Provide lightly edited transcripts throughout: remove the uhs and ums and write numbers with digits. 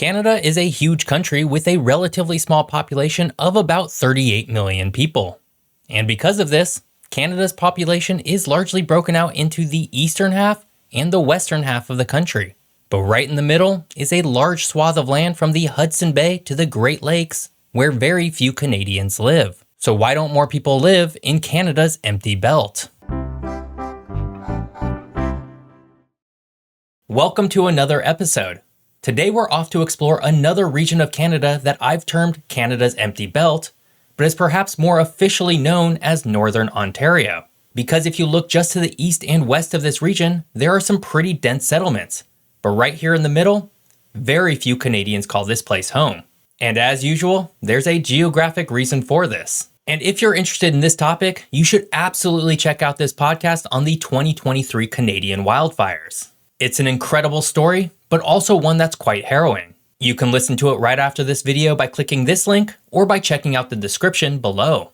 Canada is a huge country with a relatively small population of about 38 million people. And because of this, Canada's population is largely broken out into the eastern half and the western half of the country. But right in the middle is a large swath of land from the Hudson Bay to the Great Lakes, where very few Canadians live. So why don't more people live in Canada's empty belt? Welcome to another episode. Today we're off to explore another region of Canada that I've termed Canada's empty belt, but is perhaps more officially known as Northern Ontario. Because if you look just to the east and west of this region, there are some pretty dense settlements. But right here in the middle, very few Canadians call this place home. And as usual, there's a geographic reason for this. And if you're interested in this topic, you should absolutely check out this podcast on the 2023 Canadian wildfires. It's an incredible story, but also one that's quite harrowing. You can listen to it right after this video by clicking this link or by checking out the description below.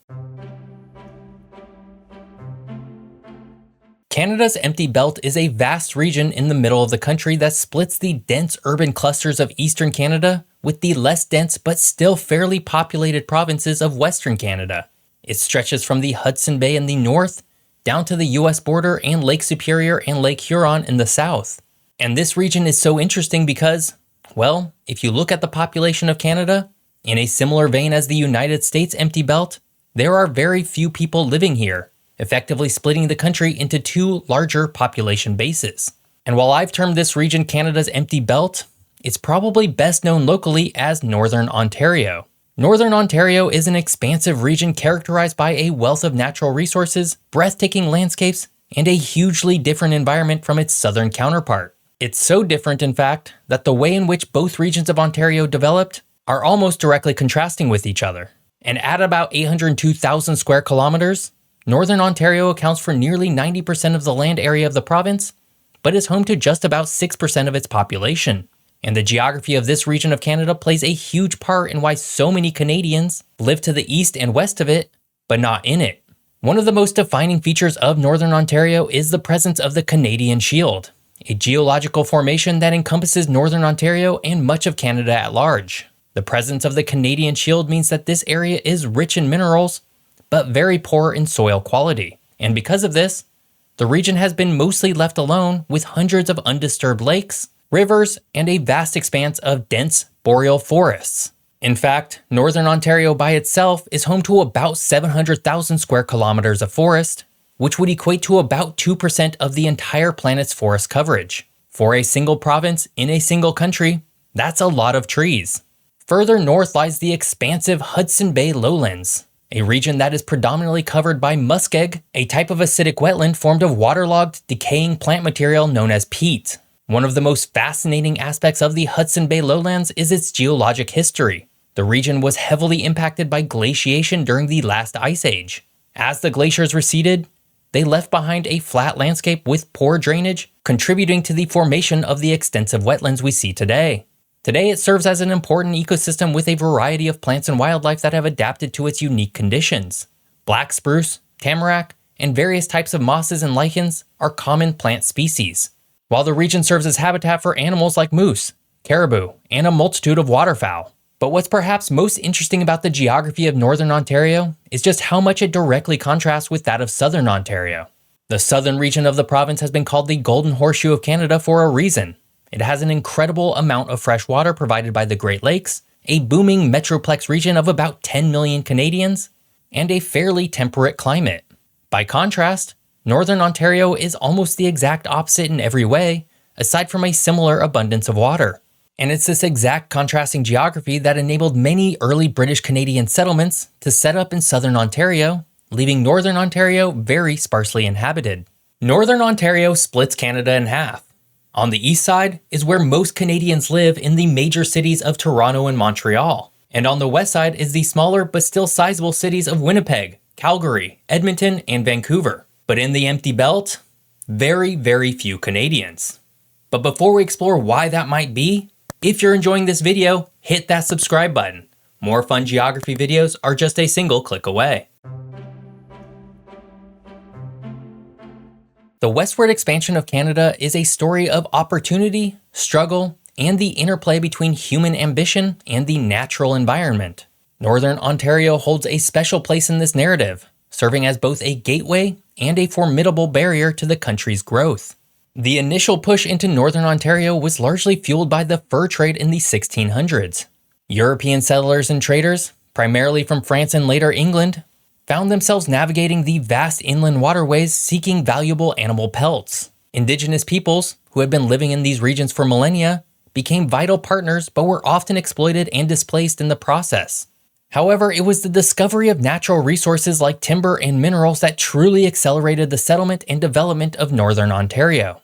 Canada's empty belt is a vast region in the middle of the country that splits the dense urban clusters of eastern Canada with the less dense but still fairly populated provinces of western Canada. It stretches from the Hudson Bay in the north down to the US border and Lake Superior and Lake Huron in the south. And this region is so interesting because, well, if you look at the population of Canada, in a similar vein as the United States empty belt, there are very few people living here, effectively splitting the country into two larger population bases. And while I've termed this region Canada's empty belt, it's probably best known locally as Northern Ontario. Northern Ontario is an expansive region characterized by a wealth of natural resources, breathtaking landscapes, and a hugely different environment from its southern counterpart. It's so different, in fact, that the way in which both regions of Ontario developed are almost directly contrasting with each other. And at about 802,000 square kilometers, Northern Ontario accounts for nearly 90% of the land area of the province, but is home to just about 6% of its population. And the geography of this region of Canada plays a huge part in why so many Canadians live to the east and west of it, but not in it. One of the most defining features of Northern Ontario is the presence of the Canadian Shield, a geological formation that encompasses Northern Ontario and much of Canada at large. The presence of the Canadian Shield means that this area is rich in minerals, but very poor in soil quality. And because of this, the region has been mostly left alone with hundreds of undisturbed lakes, rivers, and a vast expanse of dense boreal forests. In fact, Northern Ontario by itself is home to about 700,000 square kilometers of forest, which would equate to about 2% of the entire planet's forest coverage. For a single province in a single country, that's a lot of trees. Further north lies the expansive Hudson Bay lowlands, a region that is predominantly covered by muskeg, a type of acidic wetland formed of waterlogged, decaying plant material known as peat. One of the most fascinating aspects of the Hudson Bay lowlands is its geologic history. The region was heavily impacted by glaciation during the last ice age. As the glaciers receded, they left behind a flat landscape with poor drainage, contributing to the formation of the extensive wetlands we see today. Today, it serves as an important ecosystem with a variety of plants and wildlife that have adapted to its unique conditions. Black spruce, tamarack, and various types of mosses and lichens are common plant species, while the region serves as habitat for animals like moose, caribou, and a multitude of waterfowl. But what's perhaps most interesting about the geography of Northern Ontario is just how much it directly contrasts with that of Southern Ontario. The southern region of the province has been called the Golden Horseshoe of Canada for a reason. It has an incredible amount of fresh water provided by the Great Lakes, a booming metroplex region of about 10 million Canadians, and a fairly temperate climate. By contrast, Northern Ontario is almost the exact opposite in every way, aside from a similar abundance of water. And it's this exact contrasting geography that enabled many early British Canadian settlements to set up in Southern Ontario, leaving Northern Ontario very sparsely inhabited. Northern Ontario splits Canada in half. On the east side is where most Canadians live in the major cities of Toronto and Montreal. And on the west side is the smaller but still sizable cities of Winnipeg, Calgary, Edmonton, and Vancouver. But in the empty belt, very, very few Canadians. But before we explore why that might be, if you're enjoying this video, hit that subscribe button. More fun geography videos are just a single click away. The westward expansion of Canada is a story of opportunity, struggle, and the interplay between human ambition and the natural environment. Northern Ontario holds a special place in this narrative, serving as both a gateway and a formidable barrier to the country's growth. The initial push into Northern Ontario was largely fueled by the fur trade in the 1600s. European settlers and traders, primarily from France and later England, found themselves navigating the vast inland waterways seeking valuable animal pelts. Indigenous peoples, who had been living in these regions for millennia, became vital partners but were often exploited and displaced in the process. However, it was the discovery of natural resources like timber and minerals that truly accelerated the settlement and development of Northern Ontario.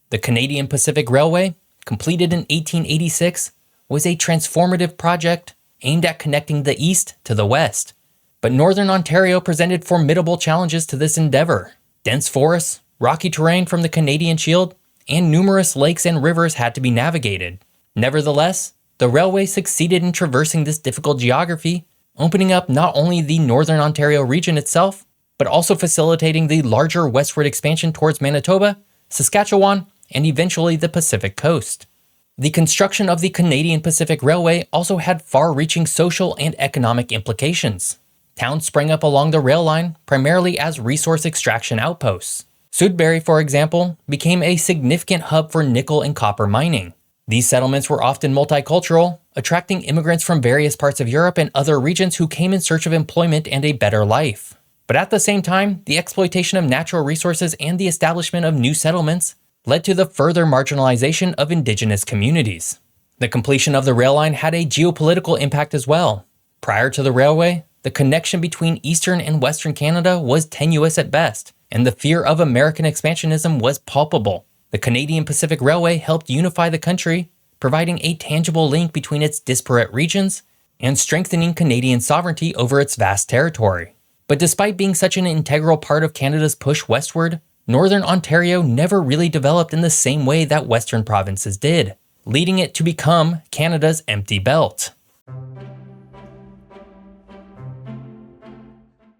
The Canadian Pacific Railway, completed in 1886, was a transformative project aimed at connecting the East to the West. But Northern Ontario presented formidable challenges to this endeavor. Dense forests, rocky terrain from the Canadian Shield, and numerous lakes and rivers had to be navigated. Nevertheless, the railway succeeded in traversing this difficult geography, opening up not only the Northern Ontario region itself, but also facilitating the larger westward expansion towards Manitoba, Saskatchewan, and eventually the Pacific coast. The construction of the Canadian Pacific Railway also had far-reaching social and economic implications. Towns sprang up along the rail line primarily as resource extraction outposts. Sudbury, for example, became a significant hub for nickel and copper mining. These settlements were often multicultural, attracting immigrants from various parts of Europe and other regions who came in search of employment and a better life. But at the same time, the exploitation of natural resources and the establishment of new settlements led to the further marginalization of Indigenous communities. The completion of the rail line had a geopolitical impact as well. Prior to the railway, the connection between Eastern and Western Canada was tenuous at best, and the fear of American expansionism was palpable. The Canadian Pacific Railway helped unify the country, providing a tangible link between its disparate regions and strengthening Canadian sovereignty over its vast territory. But despite being such an integral part of Canada's push westward, Northern Ontario never really developed in the same way that Western provinces did, leading it to become Canada's empty belt.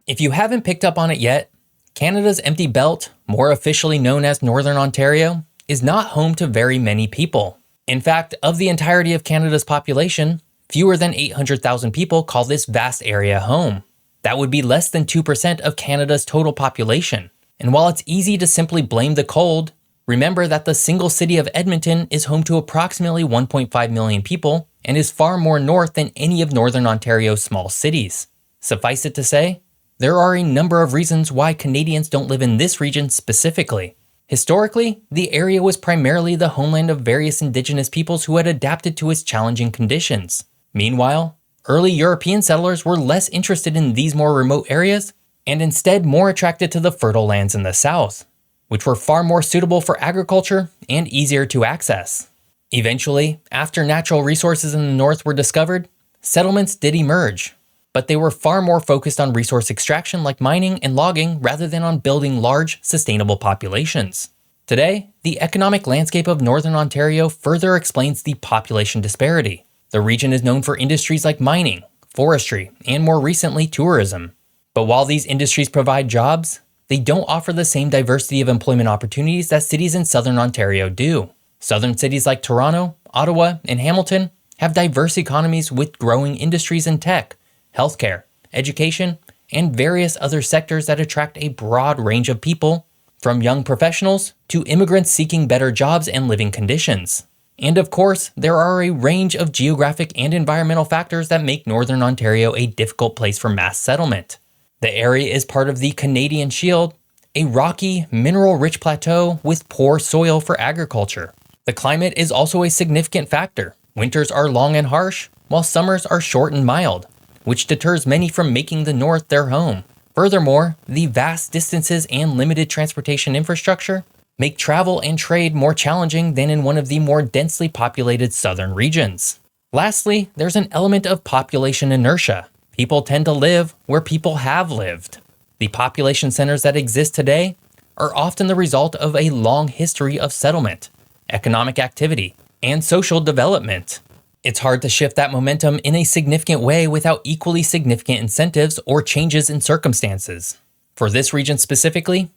If you haven't picked up on it yet, Canada's empty belt, more officially known as Northern Ontario, is not home to very many people. In fact, of the entirety of Canada's population, fewer than 800,000 people call this vast area home. That would be less than 2% of Canada's total population. And while it's easy to simply blame the cold, remember that the single city of Edmonton is home to approximately 1.5 million people and is far more north than any of Northern Ontario's small cities. Suffice it to say, there are a number of reasons why Canadians don't live in this region specifically. Historically, the area was primarily the homeland of various Indigenous peoples who had adapted to its challenging conditions. Meanwhile, early European settlers were less interested in these more remote areas and instead more attracted to the fertile lands in the south, which were far more suitable for agriculture and easier to access. Eventually, after natural resources in the north were discovered, settlements did emerge, but they were far more focused on resource extraction like mining and logging rather than on building large, sustainable populations. Today, the economic landscape of Northern Ontario further explains the population disparity. The region is known for industries like mining, forestry, and more recently, tourism. But while these industries provide jobs, they don't offer the same diversity of employment opportunities that cities in Southern Ontario do. Southern cities like Toronto, Ottawa, and Hamilton have diverse economies with growing industries in tech, healthcare, education, and various other sectors that attract a broad range of people, from young professionals to immigrants seeking better jobs and living conditions. And of course, there are a range of geographic and environmental factors that make Northern Ontario a difficult place for mass settlement. The area is part of the Canadian Shield, a rocky, mineral-rich plateau with poor soil for agriculture. The climate is also a significant factor. Winters are long and harsh, while summers are short and mild, which deters many from making the north their home. Furthermore, the vast distances and limited transportation infrastructure make travel and trade more challenging than in one of the more densely populated southern regions. Lastly, there's an element of population inertia. People tend to live where people have lived. The population centers that exist today are often the result of a long history of settlement, economic activity, and social development. It's hard to shift that momentum in a significant way without equally significant incentives or changes in circumstances. For this region specifically,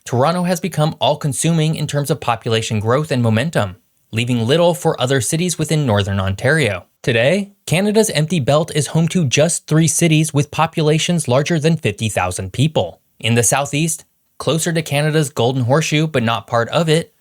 Toronto has become all-consuming in terms of population growth and momentum. leaving little for other cities within northern Ontario. Today, Canada's empty belt is home to just 3 cities with populations larger than 50,000 people. In the southeast, closer to Canada's Golden Horseshoe but not part of it,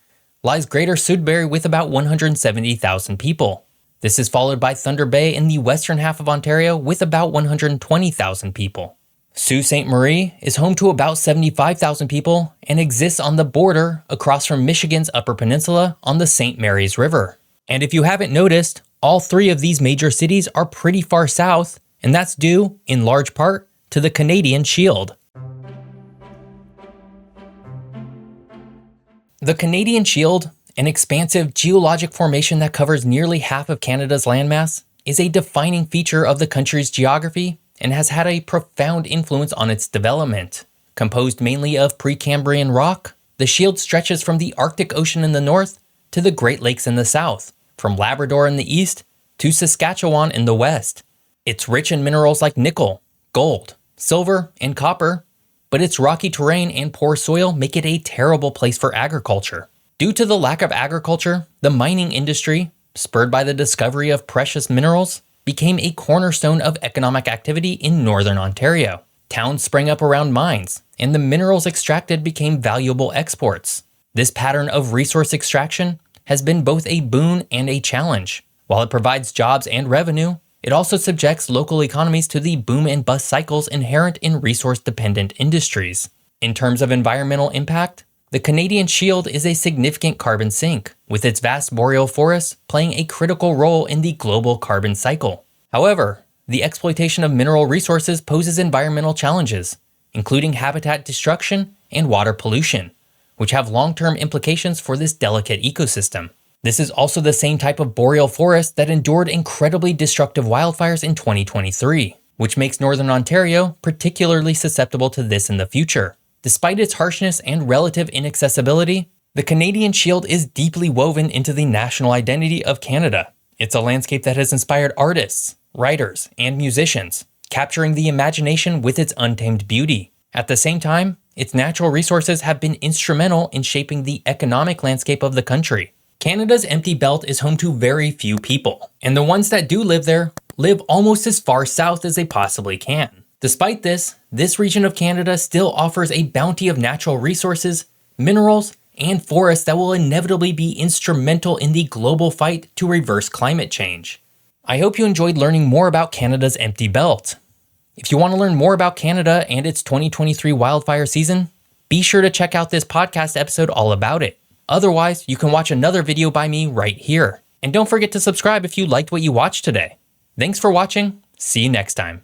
lies Greater Sudbury with about 170,000 people. This is followed by Thunder Bay in the western half of Ontario with about 120,000 people. Sault Ste. Marie is home to about 75,000 people and exists on the border across from Michigan's Upper Peninsula on the St. Mary's River. And if you haven't noticed, all 3 of these major cities are pretty far south, and that's due, in large part, to the Canadian Shield. The Canadian Shield, an expansive geologic formation that covers nearly half of Canada's landmass, is a defining feature of the country's geography and has had a profound influence on its development. Composed mainly of Precambrian rock, the Shield stretches from the Arctic Ocean in the north to the Great Lakes in the south, from Labrador in the east to Saskatchewan in the west. It's rich in minerals like nickel, gold, silver, and copper, but its rocky terrain and poor soil make it a terrible place for agriculture. Due to the lack of agriculture, the mining industry, spurred by the discovery of precious minerals, became a cornerstone of economic activity in northern Ontario. Towns sprang up around mines, and the minerals extracted became valuable exports. This pattern of resource extraction has been both a boon and a challenge. While it provides jobs and revenue, it also subjects local economies to the boom and bust cycles inherent in resource-dependent industries. In terms of environmental impact, the Canadian Shield is a significant carbon sink, with its vast boreal forests playing a critical role in the global carbon cycle. However, the exploitation of mineral resources poses environmental challenges, including habitat destruction and water pollution, which have long-term implications for this delicate ecosystem. This is also the same type of boreal forest that endured incredibly destructive wildfires in 2023, which makes northern Ontario particularly susceptible to this in the future. Despite its harshness and relative inaccessibility, the Canadian Shield is deeply woven into the national identity of Canada. It's a landscape that has inspired artists, writers, and musicians, capturing the imagination with its untamed beauty. At the same time, its natural resources have been instrumental in shaping the economic landscape of the country. Canada's empty belt is home to very few people, and the ones that do live there live almost as far south as they possibly can. Despite this region of Canada still offers a bounty of natural resources, minerals, and forests that will inevitably be instrumental in the global fight to reverse climate change. I hope you enjoyed learning more about Canada's empty belt. If you want to learn more about Canada and its 2023 wildfire season, be sure to check out this podcast episode all about it. Otherwise, you can watch another video by me right here. And don't forget to subscribe if you liked what you watched today. Thanks for watching. See you next time.